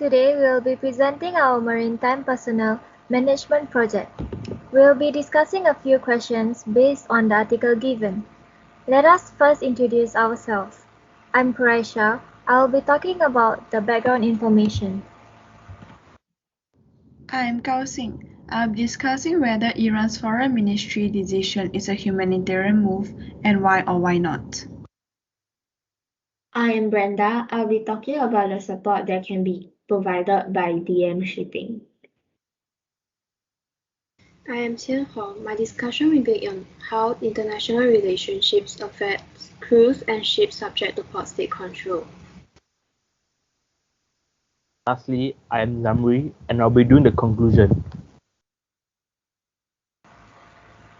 Today we will be presenting our Maritime Personnel Management project. We will be discussing a few questions based on the article given. Let us first introduce ourselves. I'm Quraisha. I will be talking about the background information. I'm Kausing. I'll be discussing whether Iran's foreign ministry decision is a humanitarian move and why or why not. I am Brenda. I'll be talking about the support that can be provided by DM shipping. I am Qian Hong. My discussion will be on how international relationships affect crews and ships subject to port state control. Lastly, I am Namri and I'll be doing the conclusion.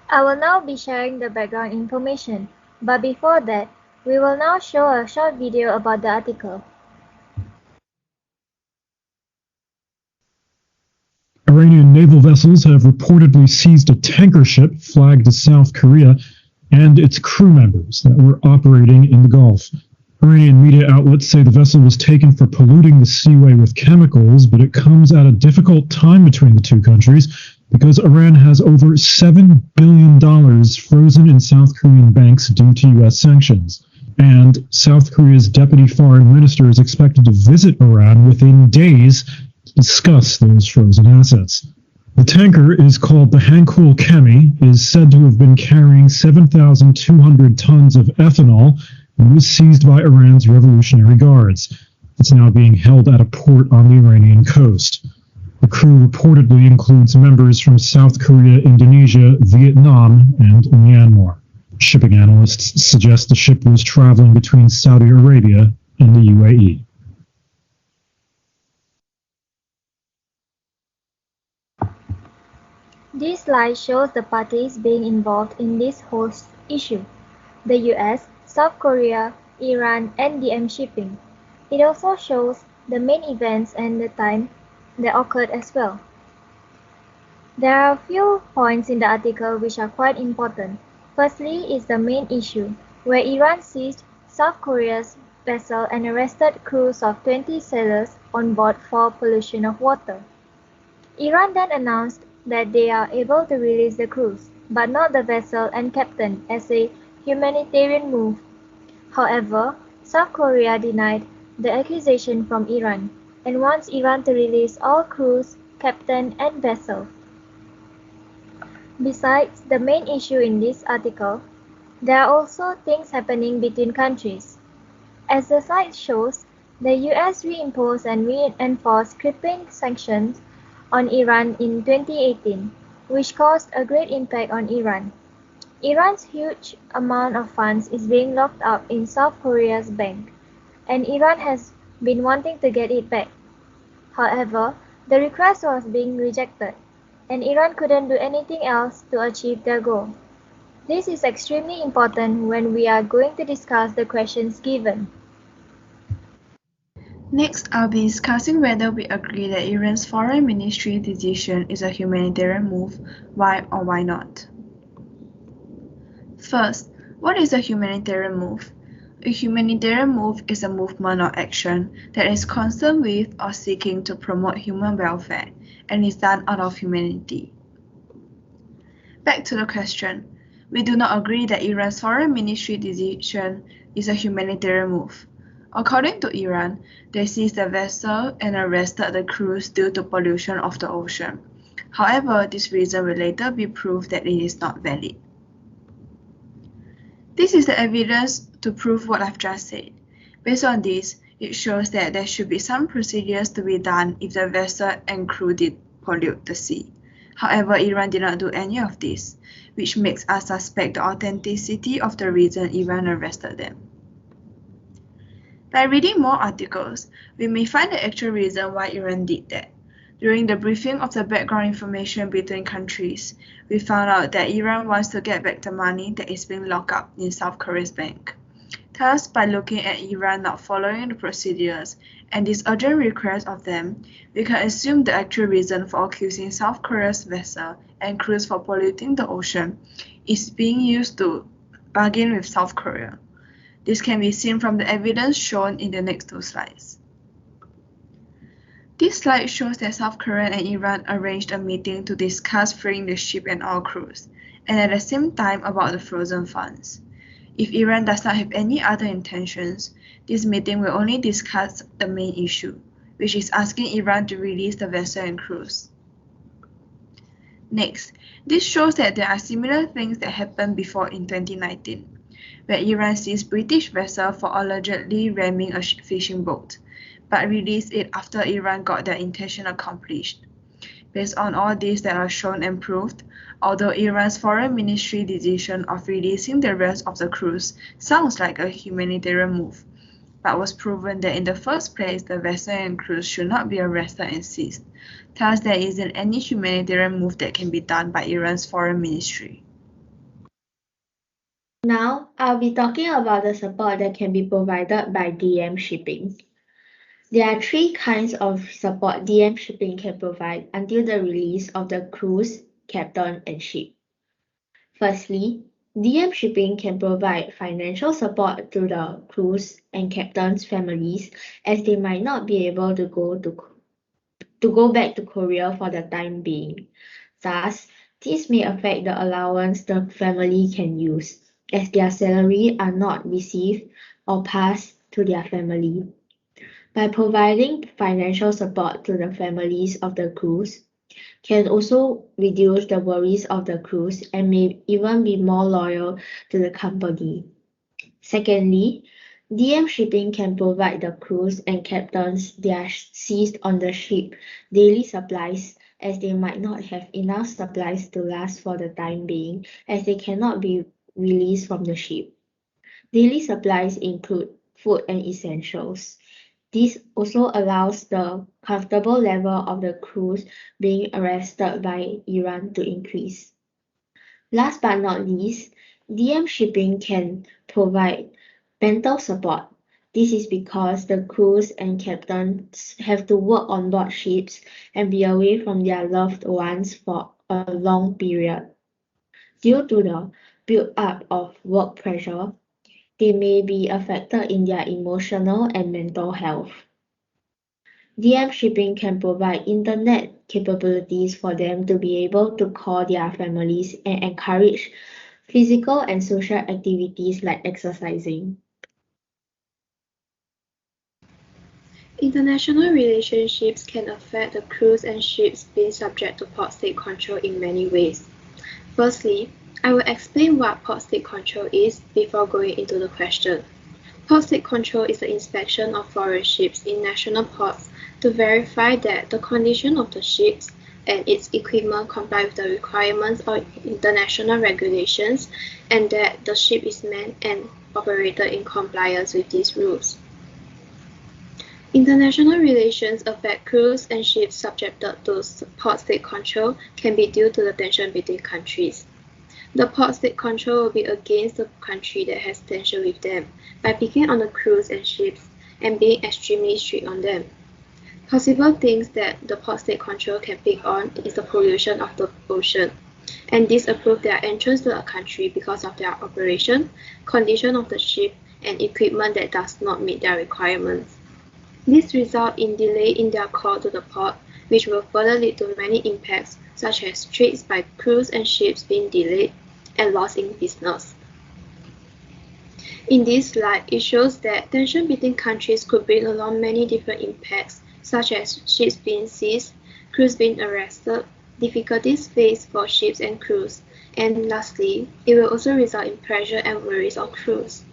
I will now be sharing the background information, but before that, we will now show a short video about the article. Iranian naval vessels have reportedly seized a tanker ship flagged to South Korea and its crew members that were operating in the Gulf. Iranian media outlets say the vessel was taken for polluting the seaway with chemicals, but it comes at a difficult time between the two countries because Iran has over $7 billion frozen in South Korean banks due to U.S. sanctions. And South Korea's deputy foreign minister is expected to visit Iran within days to discuss those frozen assets. The tanker is called the Hankul Kemi, is said to have been carrying 7,200 tons of ethanol and was seized by Iran's Revolutionary Guards. It's now being held at a port on the Iranian coast. The crew reportedly includes members from South Korea, Indonesia, Vietnam, and Myanmar. Shipping analysts suggest the ship was traveling between Saudi Arabia and the UAE. This slide shows the parties being involved in this whole issue: the US, South Korea, Iran, and DM shipping. It also shows the main events and the time that occurred as well. There are a few points in the article which are quite important. Firstly is the main issue, where Iran seized South Korea's vessel and arrested crews of 20 sailors on board for pollution of water. Iran then announced that they are able to release the crews, but not the vessel and captain, as a humanitarian move. However, South Korea denied the accusation from Iran and wants Iran to release all crews, captain, and vessel. Besides the main issue in this article, there are also things happening between countries. As the slide shows, the US reimposed and reinforced crippling sanctions on Iran in 2018, which caused a great impact on Iran. Iran's huge amount of funds is being locked up in South Korea's bank, and Iran has been wanting to get it back. However, the request was being rejected, and Iran couldn't do anything else to achieve their goal. This is extremely important when we are going to discuss the questions given. Next, I'll be discussing whether we agree that Iran's foreign ministry decision is a humanitarian move, why or why not. First, what is a humanitarian move? A humanitarian move is a movement or action that is concerned with or seeking to promote human welfare and is done out of humanity. Back to the question, we do not agree that Iran's foreign ministry decision is a humanitarian move. According to Iran, they seized the vessel and arrested the crews due to pollution of the ocean. However, this reason will later be proved that it is not valid. This is the evidence to prove what I've just said. Based on this, it shows that there should be some procedures to be done if the vessel and crew did pollute the sea. However, Iran did not do any of this, which makes us suspect the authenticity of the reason Iran arrested them. By reading more articles, we may find the actual reason why Iran did that. During the briefing of the background information between countries, we found out that Iran wants to get back the money that is being locked up in South Korea's bank. Thus, by looking at Iran not following the procedures and this urgent request of them, we can assume the actual reason for accusing South Korea's vessel and crews for polluting the ocean is being used to bargain with South Korea. This can be seen from the evidence shown in the next two slides. This slide shows that South Korea and Iran arranged a meeting to discuss freeing the ship and all crews, and at the same time about the frozen funds. If Iran does not have any other intentions, this meeting will only discuss the main issue, which is asking Iran to release the vessel and crews. Next, this shows that there are similar things that happened before in 2019, where Iran seized British vessel for allegedly ramming a fishing boat, but released it after Iran got their intention accomplished. Based on all these that are shown and proved, although Iran's foreign ministry decision of releasing the rest of the crews sounds like a humanitarian move, but was proven that in the first place the vessel and crews should not be arrested and seized. Thus, there isn't any humanitarian move that can be done by Iran's foreign ministry. Now, I'll be talking about the support that can be provided by DM shipping. There are three kinds of support DM shipping can provide until the release of the crews, captain, and ship. Firstly, DM shipping can provide financial support to the crews and captains' families as they might not be able to go back to Korea for the time being. Thus, this may affect the allowance the family can use, as their salary are not received or passed to their family. By providing financial support to the families of the crews, can also reduce the worries of the crews and may even be more loyal to the company. Secondly, DM shipping can provide the crews and captains their seized on the ship daily supplies as they might not have enough supplies to last for the time being as they cannot be released from the ship. Daily supplies include food and essentials. This also allows the comfortable level of the crews being arrested by Iran to increase. Last but not least, DM shipping can provide mental support. This is because the crews and captains have to work on board ships and be away from their loved ones for a long period. Due to the build-up of work pressure, they may be affected in their emotional and mental health. DM shipping can provide internet capabilities for them to be able to call their families and encourage physical and social activities like exercising. International relationships can affect the crews and ships being subject to port state control in many ways. Firstly, I will explain what port state control is before going into the question. Port state control is the inspection of foreign ships in national ports to verify that the condition of the ships and its equipment comply with the requirements of international regulations and that the ship is manned and operated in compliance with these rules. International relations affect crews and ships subjected to port state control can be due to the tension between countries. The port state control will be against the country that has tension with them by picking on the crews and ships and being extremely strict on them. Possible things that the port state control can pick on is the pollution of the ocean and disapprove their entrance to a country because of their operation, condition of the ship, and equipment that does not meet their requirements. This results in delay in their call to the port, which will further lead to many impacts such as trades by crews and ships being delayed and loss in business. In this slide, it shows that tension between countries could bring along many different impacts such as ships being seized, crews being arrested, difficulties faced for ships and crews, and lastly, it will also result in pressure and worries on crews.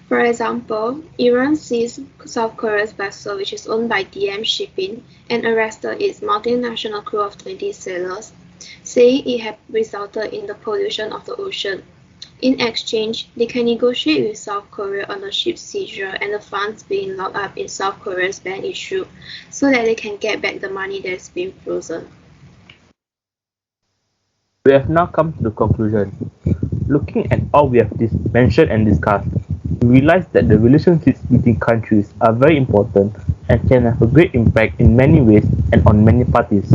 For example, Iran seized South Korea's vessel which is owned by DM Shipping and arrested its multinational crew of 20 sailors, saying it had resulted in the pollution of the ocean. In exchange, they can negotiate with South Korea on the ship's seizure and the funds being locked up in South Korea's bank issue so that they can get back the money that's been frozen. We have now come to the conclusion. Looking at all we have mentioned and discussed, we realize that the relationships between countries are very important and can have a great impact in many ways and on many parties.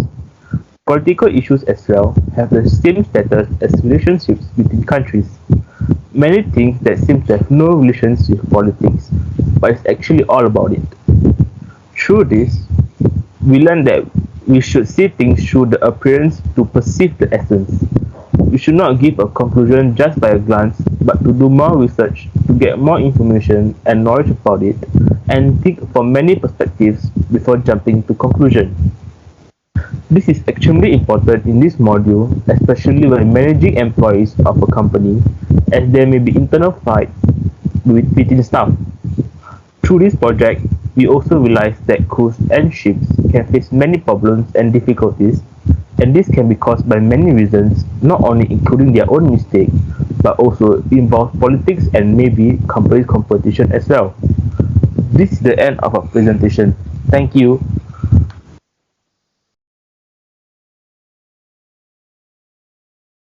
Political issues as well have the same status as relationships between countries. Many think that seem to have no relations with politics, but it's actually all about it. Through this, we learn that we should see things through the appearance to perceive the essence. We should not give a conclusion just by a glance, but to do more research to get more information and knowledge about it, and think from many perspectives before jumping to conclusion. This is extremely important in this module, especially when managing employees of a company, as there may be internal fights within staff. Through this project, we also realized that crews and ships can face many problems and difficulties, and this can be caused by many reasons, not only including their own mistakes, but also involve politics and maybe company competition as well. This is the end of our presentation. Thank you.